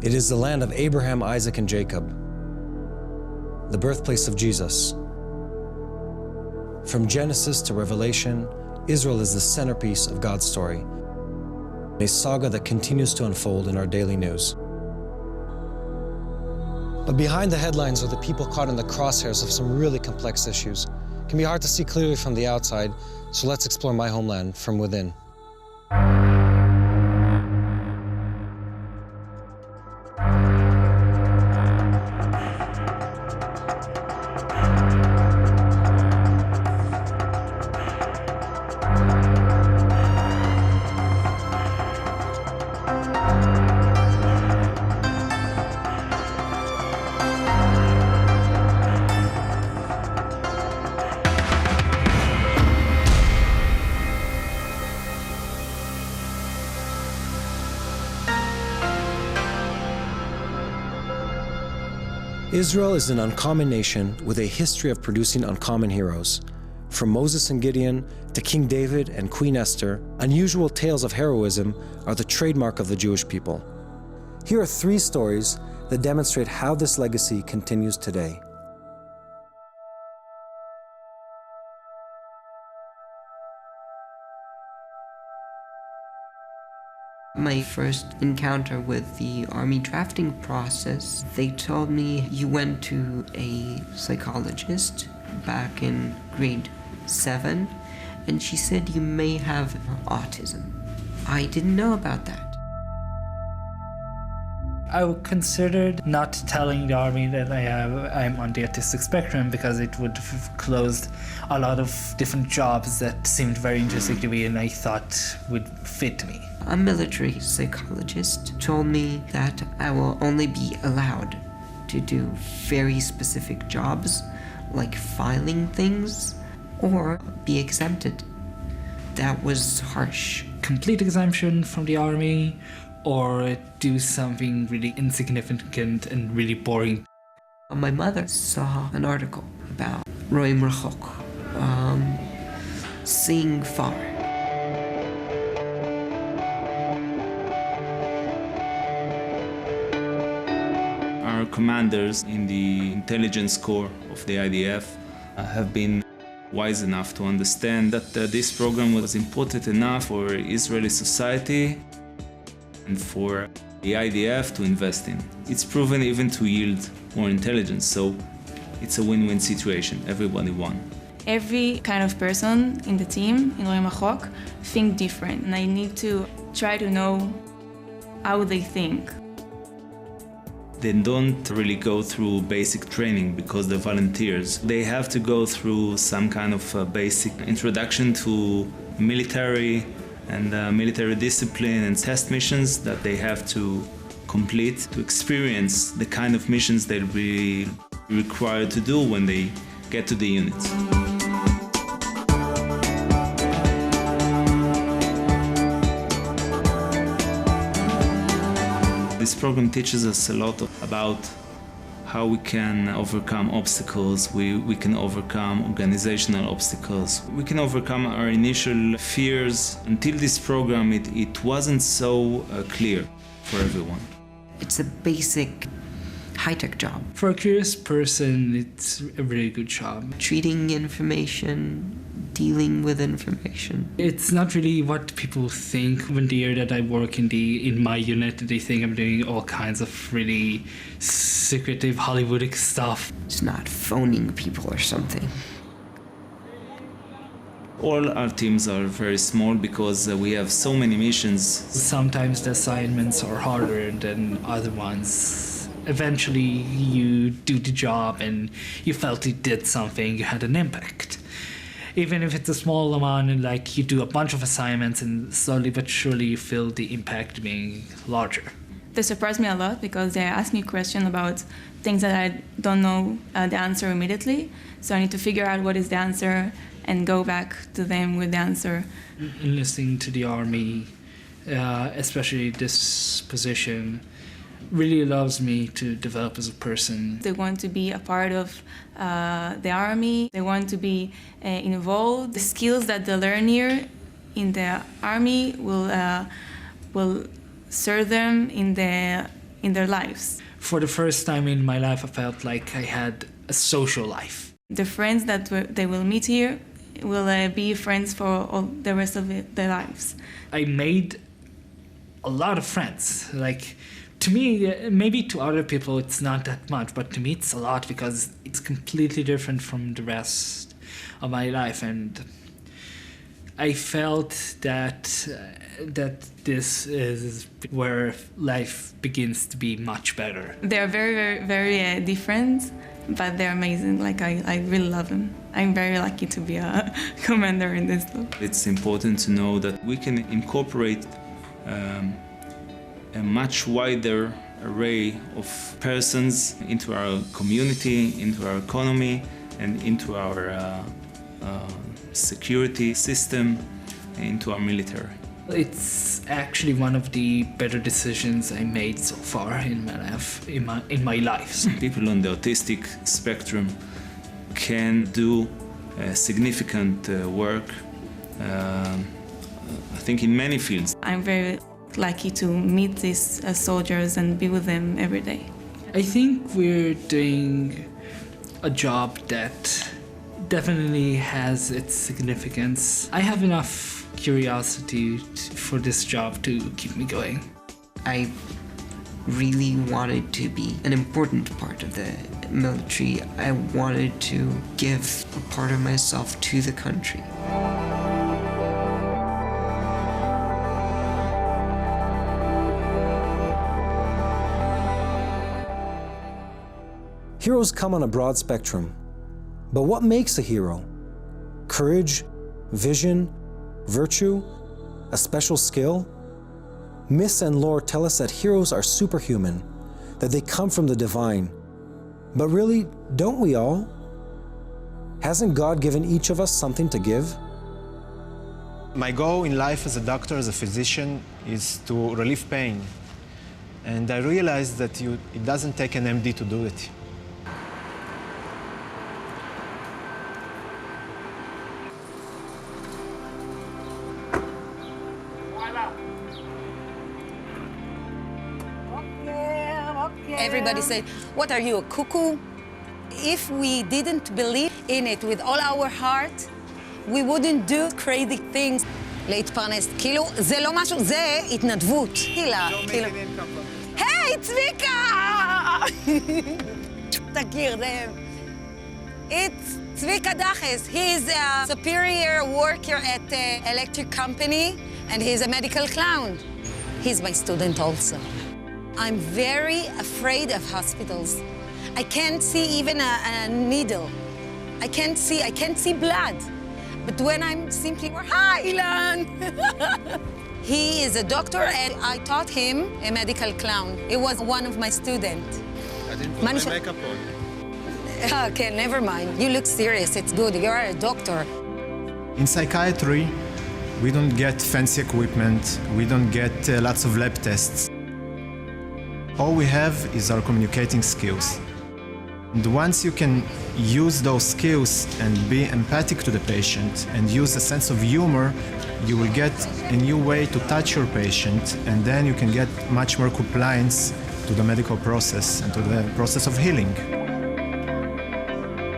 It is the land of Abraham, Isaac, and Jacob, the birthplace of Jesus. From Genesis to Revelation, Israel is the centerpiece of God's story, a saga that continues to unfold in our daily news. But behind the headlines are the people caught in the crosshairs of some really complex issues. It can be hard to see clearly from the outside, so let's explore my homeland from within. Israel is an uncommon nation with a history of producing uncommon heroes. From Moses and Gideon to King David and Queen Esther, unusual tales of heroism are the trademark of the Jewish people. Here are 3 stories that demonstrate how this legacy continues today. My first encounter with the army drafting process, they told me you went to a psychologist back in grade 7, and she said you may have autism. I didn't know about that. I considered not telling the army that I'm on the autistic spectrum because it would have closed a lot of different jobs that seemed very interesting to me and I thought would fit me. A military psychologist told me that I will only be allowed to do very specific jobs, like filing things, or be exempted. That was harsh. Complete exemption from the army, or do something really insignificant and really boring. My mother saw an article about Roim Rachok, seeing far. Our commanders in the intelligence corps of the IDF have been wise enough to understand that this program was important enough for Israeli society and for the IDF to invest in. It's proven even to yield more intelligence, so it's a win-win situation. Everybody won. Every kind of person in the team, in Roim Rachok, think different, and I need to try to know how they think. They don't really go through basic training because they're volunteers. They have to go through some kind of basic introduction to military and military discipline and test missions that they have to complete to experience the kind of missions they'll be required to do when they get to the units. This program teaches us a lot about how we can overcome obstacles, we can overcome organizational obstacles, we can overcome our initial fears. Until this program, it wasn't so clear for everyone. It's a basic high-tech job. For a curious person, it's a really good job. Treating information, dealing with information. It's not really what people think when they hear that I work in my unit. They think I'm doing all kinds of really secretive Hollywoodic stuff. It's not phoning people or something. All our teams are very small because we have so many missions. Sometimes the assignments are harder than other ones. Eventually you do the job and you felt you did something, you had an impact. Even if it's a small amount, and like you do a bunch of assignments and slowly but surely you feel the impact being larger. They surprise me a lot because they ask me questions about things that I don't know the answer immediately. So I need to figure out what is the answer and go back to them with the answer. Enlisting to the army, especially this position, really allows me to develop as a person. They want to be a part of the army. They want to be involved. The skills that they learn here in the army will serve them in in their lives. For the first time in my life, I felt like I had a social life. The friends that they will meet here will be friends for all the rest of their lives. I made a lot of friends. Like, to me, maybe to other people it's not that much, but to me it's a lot because it's completely different from the rest of my life. And I felt that this is where life begins to be much better. They're very, very, very different, but they're amazing. Like, I really love them. I'm very lucky to be a commander in this group. It's important to know that we can incorporate a much wider array of persons into our community, into our economy, and into our security system, into our military. It's actually one of the better decisions I made so far in my life. People on the autistic spectrum can do significant work, I think in many fields. I'm very lucky to meet these soldiers and be with them every day. I think we're doing a job that definitely has its significance. I have enough curiosity for this job to keep me going. I really wanted to be an important part of the military. I wanted to give a part of myself to the country. Heroes come on a broad spectrum. But what makes a hero? Courage, vision, virtue, a special skill? Myths and lore tell us that heroes are superhuman, that they come from the divine. But really, don't we all? Hasn't God given each of us something to give? My goal in life as a doctor, as a physician, is to relieve pain. And I realized that it doesn't take an MD to do it. Everybody said, what are you, a cuckoo? If we didn't believe in it with all our heart, we wouldn't do crazy things. להתפרנס, כאילו, זה לא משהו, זה התנדבות. כאילו, היי, צביקה! תכיר, זה... It's Tzvika Daches. He's a superior worker at the electric company, and he's a medical clown. He's my student also. I'm very afraid of hospitals. I can't see even a needle. I can't see blood. But when I'm simply, hi, Ilan! He is a doctor, and I taught him a medical clown. He was one of my students. I didn't put my makeup on. Okay, never mind. You look serious. It's good. You are a doctor. In psychiatry, we don't get fancy equipment. We don't get lots of lab tests. All we have is our communicating skills. And once you can use those skills and be empathic to the patient and use a sense of humor, you will get a new way to touch your patient, and then you can get much more compliance to the medical process and to the process of healing.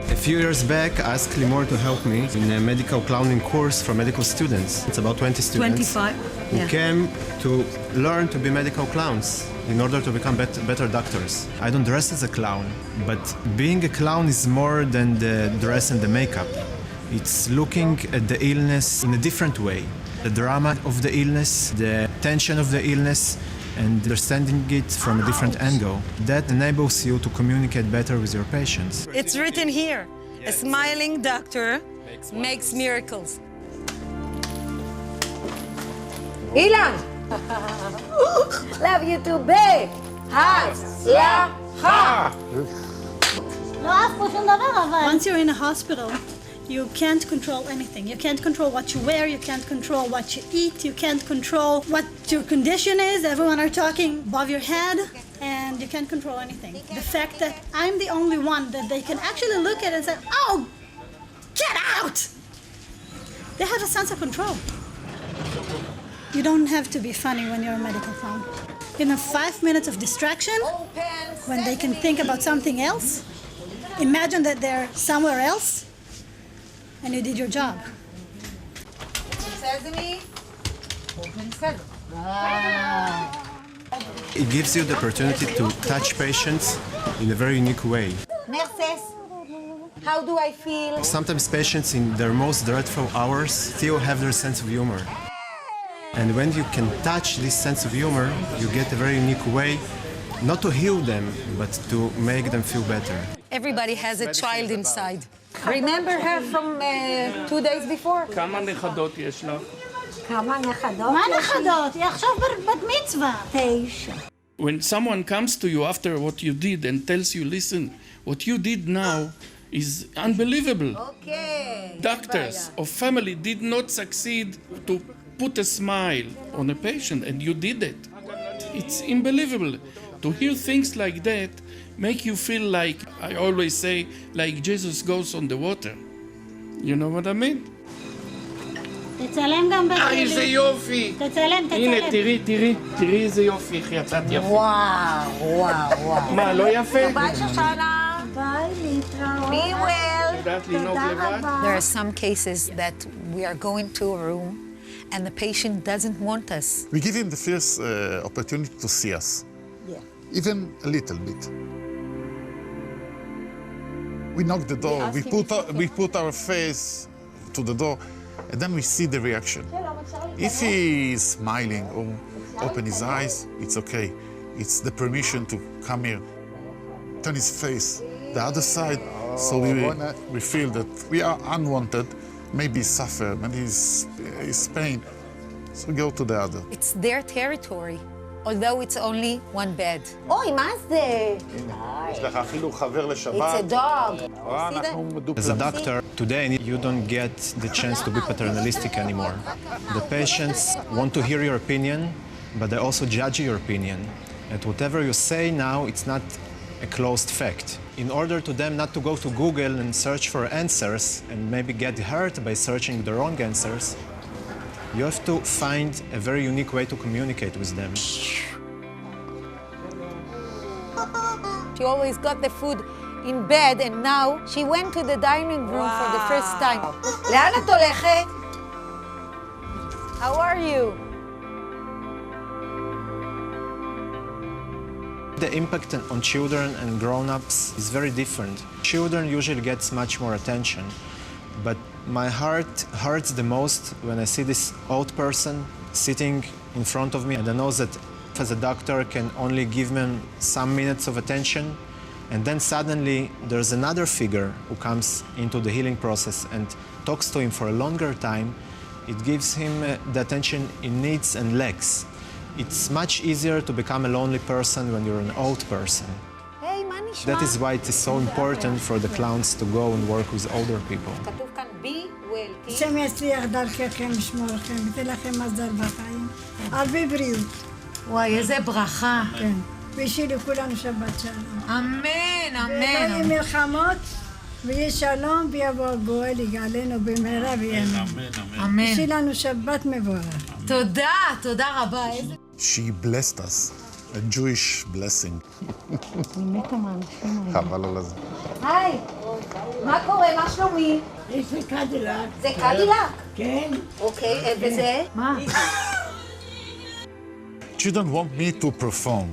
A few years back, I asked Limor to help me in a medical clowning course for medical students. It's about 20 students 25, who came to learn to be medical clowns in order to become better doctors. I don't dress as a clown, but being a clown is more than the dress and the makeup. It's looking at the illness in a different way. The drama of the illness, the tension of the illness, and understanding it from a different angle. That enables you to communicate better with your patients. It's written here. A smiling doctor makes miracles. Ilan! Love you too, babe! הצלחה! Once you're in a hospital, you can't control anything. You can't control what you wear, you can't control what you eat, you can't control what your condition is. Everyone are talking above your head, and you can't control anything. The fact that I'm the only one that they can actually look at and say, oh, get out! They have a sense of control. You don't have to be funny when you're a medical clown. 5 minutes of distraction, when they can think about something else, imagine that they're somewhere else, and you did your job. Sesame. Open sesame. It gives you the opportunity to touch patients in a very unique way. Nurses, how do I feel? Sometimes patients in their most dreadful hours still have their sense of humor. And when you can touch this sense of humor, you get a very unique way, not to heal them, but to make them feel better. Everybody has a child inside. Remember her from 2 days before? כמה נכדות יש לך? מה נכדות? היא עכשיו בת מצווה. 9. When someone comes to you after what you did and tells you, listen, what you did now is unbelievable. Okay. Doctors or family did not succeed to put a smile on a patient, and you did it. It's unbelievable. To hear things like that make you feel like, I always say, like Jesus goes on the water. You know what I mean? תצלם גם בטלוויזיה. איזה יופי! תצלם. הנה, תראי איזה יופי, איך יצאת יפה. וואו. מה, לא יפה? ביי, שושנה. ביי, להתראות. Be well. יודעת לנהוג לבד? There are some cases that we are going to a room and the patient doesn't want us. We give him the first opportunity to see us, even a little bit. We knock the door, we put our face to the door, and then we see the reaction. If he is smiling or open his eyes, it's okay. It's the permission to come here. Turn his face the other side, so we feel that we are unwanted, maybe suffer, maybe is pain. So we go to the other. It's their territory, although it's only one bed. אוי, מה זה? יש לך אפילו חבר לשבת. It's a dog. As a doctor, today you don't get the chance to be paternalistic anymore. The patients want to hear your opinion, but they also judge your opinion. And whatever you say now, it's not a closed fact. In order to them not to go to Google and search for answers and maybe get hurt by searching the wrong answers, you have to find a very unique way to communicate with them. She always got the food in bed, and now she went to the dining room for the first time. לאן את הולכת? How are you? The impact on children and grown-ups is very different. Children usually get much more attention, but my heart hurts the most when I see this old person sitting in front of me, and I know that as a doctor can only give them some minutes of attention, and then suddenly there's another figure who comes into the healing process and talks to him for a longer time. It gives him the attention he needs and lacks. It's much easier to become a lonely person when you're an old person. Hey, מה נשמע? That is why it is so important for the clowns to go and work with older people. כתוב כאן be well. השם יצליח דרככם, ישמור לכם, ייתן לכם מזל בחיים. הרבה בריאות. וואי, איזה ברכה. כן. וישאיר לכולנו שבת שלום. אמן, ולא יהיו מלחמות, ויהיה שלום, ויבוא הגואל, יגאלנו במהרה ויאמן. אמן. וישאיר לנו שבת מבורך. תודה רבה. She blessed us, a Jewish blessing. חבל על זה. היי, מה קורה? מה שלומי? יש לי קדילק. זה קדילק? כן. אוקיי, וזה? מה? Children want me to perform.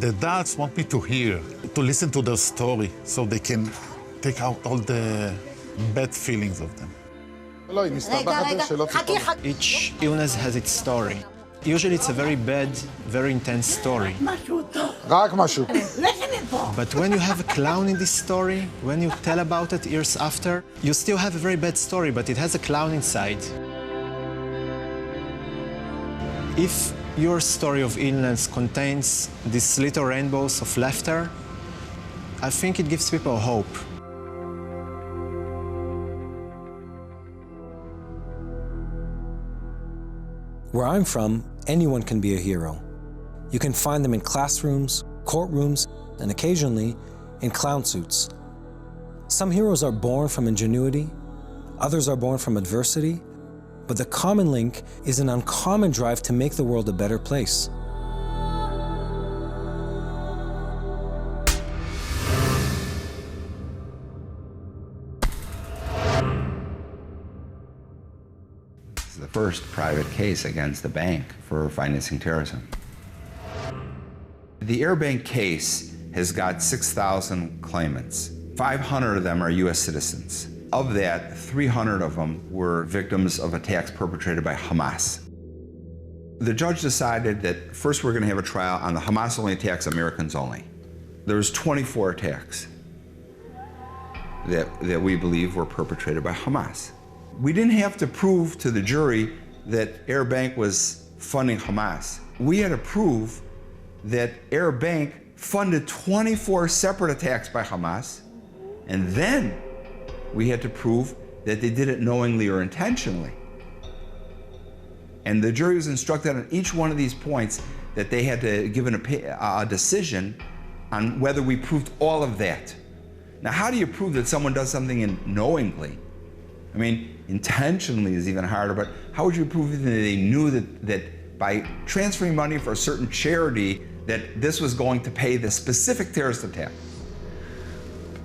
The dads want me to hear, to listen to their story, so they can take out all the bad feelings of them. Each illness has its story. Usually it's a very bad, very intense story. But when you have a clown in this story, when you tell about it years after, you still have a very bad story, but it has a clown inside. If your story of illness contains these little rainbows of laughter, I think it gives people hope. Where I'm from, anyone can be a hero. You can find them in classrooms, courtrooms, and occasionally in clown suits. Some heroes are born from ingenuity, others are born from adversity, but the common link is an uncommon drive to make the world a better place. This is the first private case against the bank for financing terrorism. The Air Bank case has got 6,000 claimants. 500 of them are U.S. citizens. Of that, 300 of them were victims of attacks perpetrated by Hamas. The judge decided that first we're going to have a trial on the Hamas-only attacks, Americans only. There was 24 attacks that we believe were perpetrated by Hamas. We didn't have to prove to the jury that Air Bank was funding Hamas. We had to prove that Air Bank funded 24 separate attacks by Hamas, and then we had to prove that they did it knowingly or intentionally. And the jury was instructed on each one of these points that they had to give a decision on whether we proved all of that. Now, how do you prove that someone does something knowingly? I mean, intentionally is even harder, but how would you prove that they knew that by transferring money for a certain charity that this was going to pay the specific terrorist attack?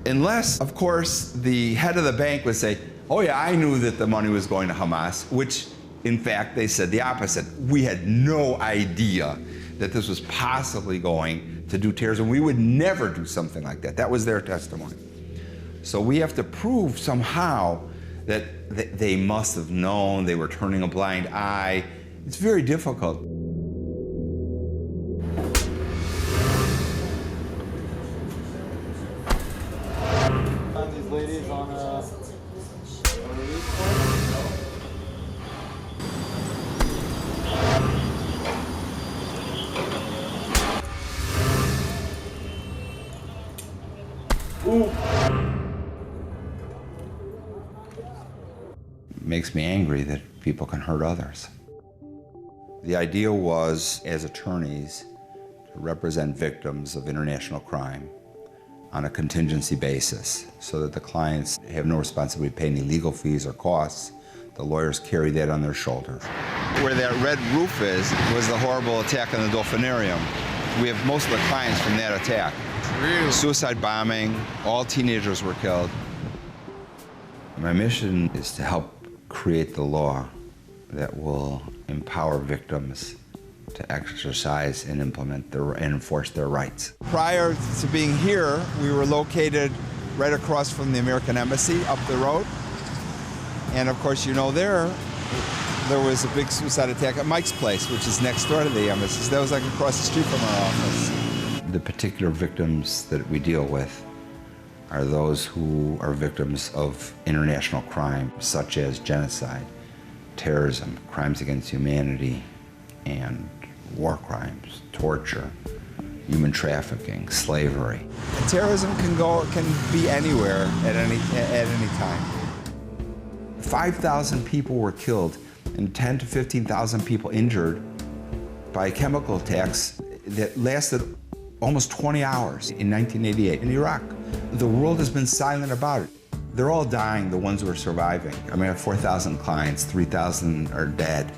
Unless, of course, the head of the bank would say, oh yeah, I knew that the money was going to Hamas, which in fact they said the opposite. We had no idea that this was possibly going to do terrorism. We would never do something like that. That was their testimony. So we have to prove somehow that they must have known, they were turning a blind eye. It's very difficult. Makes me angry that people can hurt others. The idea was, as attorneys, to represent victims of international crime on a contingency basis so that the clients have no responsibility to pay any legal fees or costs. The lawyers carry that on their shoulders. Where that red roof is was the horrible attack on the Dolphinarium. We have most of the clients from that attack. Really? Suicide bombing, all teenagers were killed. My mission is to help create the law that will empower victims to exercise and implement and enforce their rights. Prior to being here, we were located right across from the American Embassy up the road. And of course, you know, there was a big suicide attack at Mike's place, which is next door to the embassy. So that was like across the street from our office. The particular victims that we deal with are those who are victims of international crime, such as genocide, terrorism, crimes against humanity, and war crimes, torture, human trafficking, slavery. And terrorism can be anywhere at any time. 5,000 people were killed and 10 to 15,000 people injured by chemical attacks that lasted almost 20 hours in 1988 in Iraq. The world has been silent about it. They're all dying, the ones who are surviving. I mean, I have 4,000 clients, 3,000 are dead.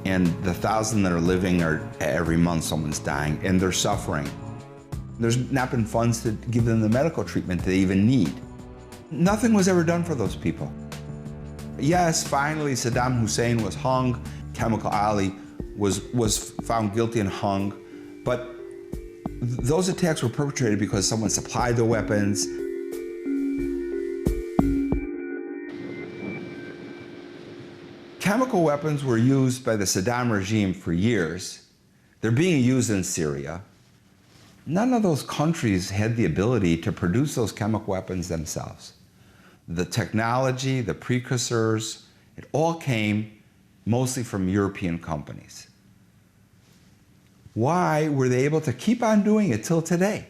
And the 1,000 that are living are every month someone's dying and they're suffering. There's not been funds to give them the medical treatment they even need. Nothing was ever done for those people. Yes, finally Saddam Hussein was hung, Chemical Ali was found guilty and hung, but those attacks were perpetrated because someone supplied the weapons. Chemical weapons were used by the Saddam regime for years. They're being used in Syria. None of those countries had the ability to produce those chemical weapons themselves. The technology, the precursors, it all came mostly from European companies. Why were they able to keep on doing it till today?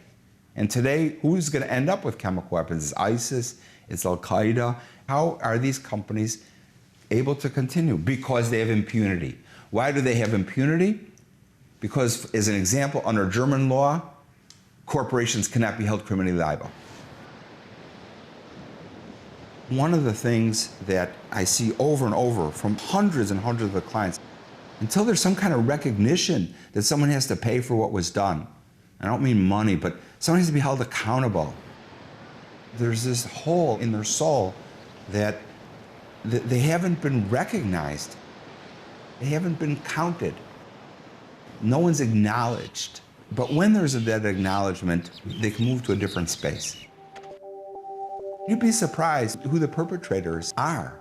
And today, who's going to end up with chemical weapons? It's ISIS, it's Al-Qaeda. How are these companies able to continue? Because they have impunity. Why do they have impunity? Because, as an example, under German law, corporations cannot be held criminally liable. One of the things that I see over and over from hundreds and hundreds of clients, until there's some kind of recognition that someone has to pay for what was done. I don't mean money, but someone has to be held accountable. There's this hole in their soul that they haven't been recognized. They haven't been counted. No one's acknowledged. But when there's that acknowledgement, they can move to a different space. You'd be surprised who the perpetrators are.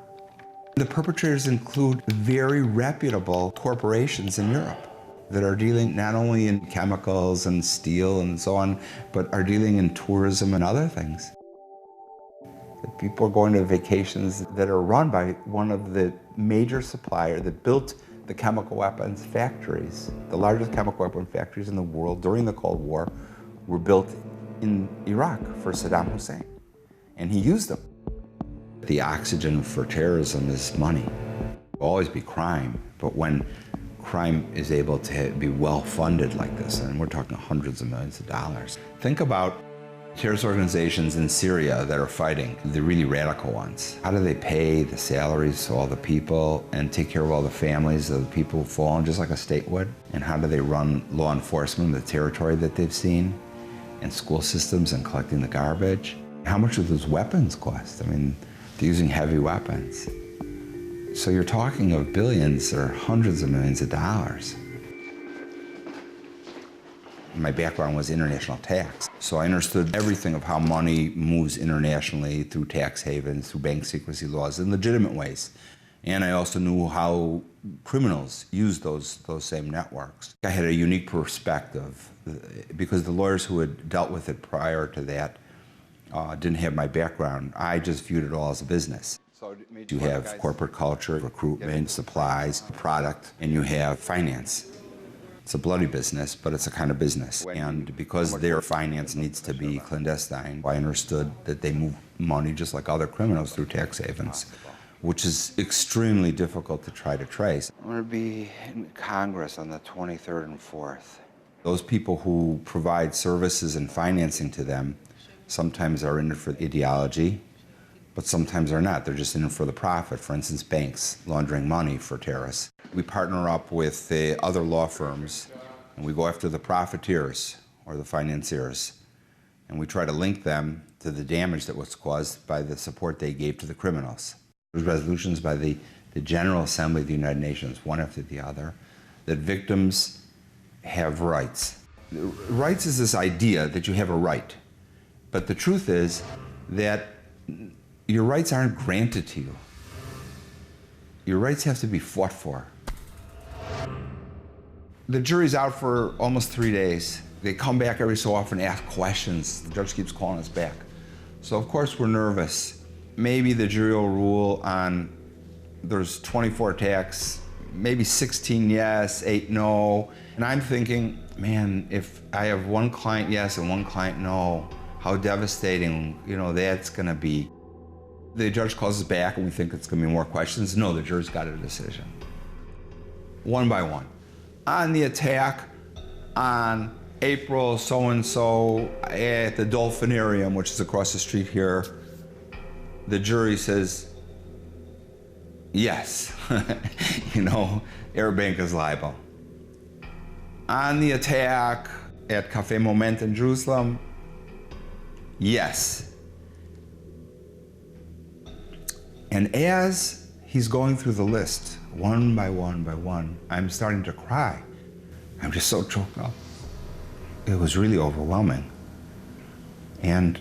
The perpetrators include very reputable corporations in Europe that are dealing not only in chemicals and steel and so on, but are dealing in tourism and other things. The people are going to vacations that are run by one of the major suppliers that built the chemical weapons factories. The largest chemical weapon factories in the world during the Cold War were built in Iraq for Saddam Hussein, and he used them. The oxygen for terrorism is money. There'll always be crime, but when crime is able to be well funded like this, and we're talking hundreds of millions of dollars. Think about terrorist organizations in Syria that are fighting, the really radical ones. How do they pay the salaries to all the people and take care of all the families of the people who've fallen, just like a state would? And how do they run law enforcement in the territory that they've seen, and school systems and collecting the garbage? How much do those weapons cost? I mean, they're using heavy weapons. So you're talking of billions or hundreds of millions of dollars. My background was international tax, so I understood everything of how money moves internationally through tax havens, through bank secrecy laws in legitimate ways. And I also knew how criminals use those same networks. I had a unique perspective because the lawyers who had dealt with it prior to that didn't have my background. I just viewed it all as a business. You have corporate culture, recruitment, supplies, product, and you have finance. It's a bloody business, but it's a kind of business. And because their finance needs to be clandestine, I understood that they move money just like other criminals through tax havens, which is extremely difficult to try to trace. I'm going to be in Congress on the 23rd and 4th. Those people who provide services and financing to them sometimes are in it for ideology, but sometimes they're not. They're just in it for the profit. For instance, banks laundering money for terrorists. We partner up with the other law firms, and we go after the profiteers or the financiers, and we try to link them to the damage that was caused by the support they gave to the criminals. There's resolutions by the General Assembly of the United Nations, one after the other, that victims have rights. Rights is this idea that you have a right, but the truth is that your rights aren't granted to you. Your rights have to be fought for. The jury's out for almost 3 days. They come back every so often, ask questions. The judge keeps calling us back. So of course we're nervous. Maybe the jury will rule on, there's 24 attacks, maybe 16 yes, 8 no. And I'm thinking, man, if I have one client yes and one client no, how devastating, that's gonna be. The judge calls us back and we think it's gonna be more questions. No, the jury's got a decision. One by one. On the attack on April so-and-so at the Dolphinarium, which is across the street here, the jury says, yes, Arab Bank is liable. On the attack at Cafe Moment in Jerusalem, yes. And as he's going through the list, one by one, I'm starting to cry. I'm just so choked up. It was really overwhelming. And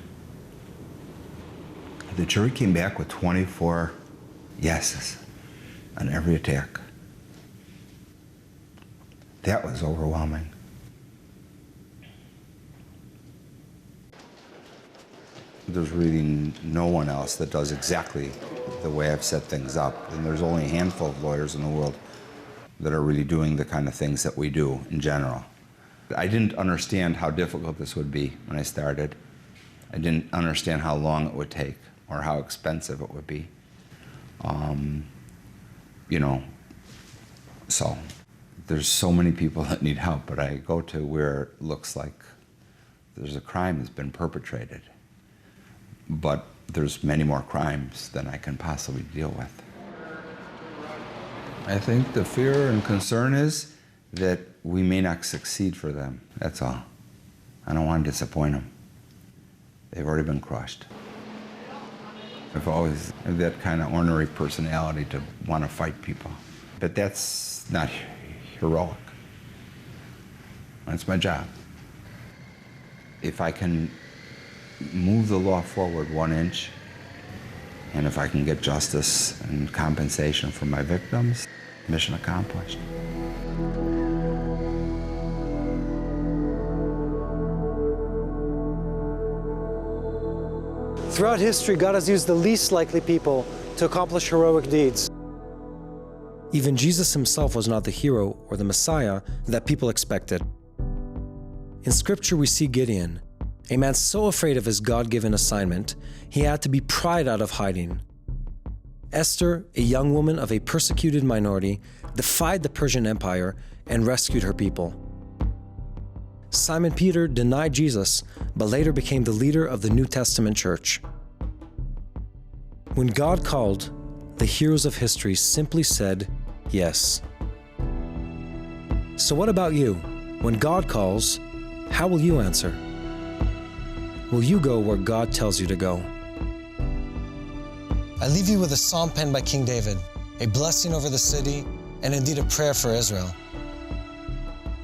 the jury came back with 24 yeses on every attack. That was overwhelming. There's really no one else that does exactly the way I've set things up. And there's only a handful of lawyers in the world that are really doing the kind of things that we do in general. I didn't understand how difficult this would be when I started. I didn't understand how long it would take or how expensive it would be. So there's so many people that need help, but I go to where it looks like there's a crime that's been perpetrated. But there's many more crimes than I can possibly deal with. I think the fear and concern is that we may not succeed for them, that's all. I don't want to disappoint them. They've already been crushed. I've always had that kind of ornery personality to want to fight people. But that's not heroic. That's my job. If I can move the law forward 1 inch, and if I can get justice and compensation for my victims, mission accomplished. Throughout history, God has used the least likely people to accomplish heroic deeds. Even Jesus himself was not the hero or the Messiah that people expected. In Scripture, we see Gideon, a man so afraid of his God-given assignment, he had to be pried out of hiding. Esther, a young woman of a persecuted minority, defied the Persian Empire and rescued her people. Simon Peter denied Jesus, but later became the leader of the New Testament church. When God called, the heroes of history simply said, yes. So what about you? When God calls, how will you answer? Will you go where God tells you to go? I leave you with a psalm penned by King David, a blessing over the city, and indeed a prayer for Israel.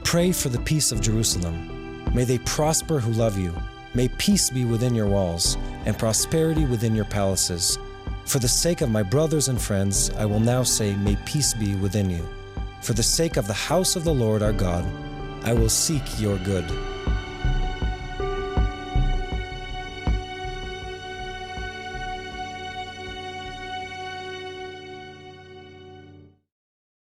Pray for the peace of Jerusalem. May they prosper who love you. May peace be within your walls, and prosperity within your palaces. For the sake of my brothers and friends, I will now say, may peace be within you. For the sake of the house of the Lord our God, I will seek your good.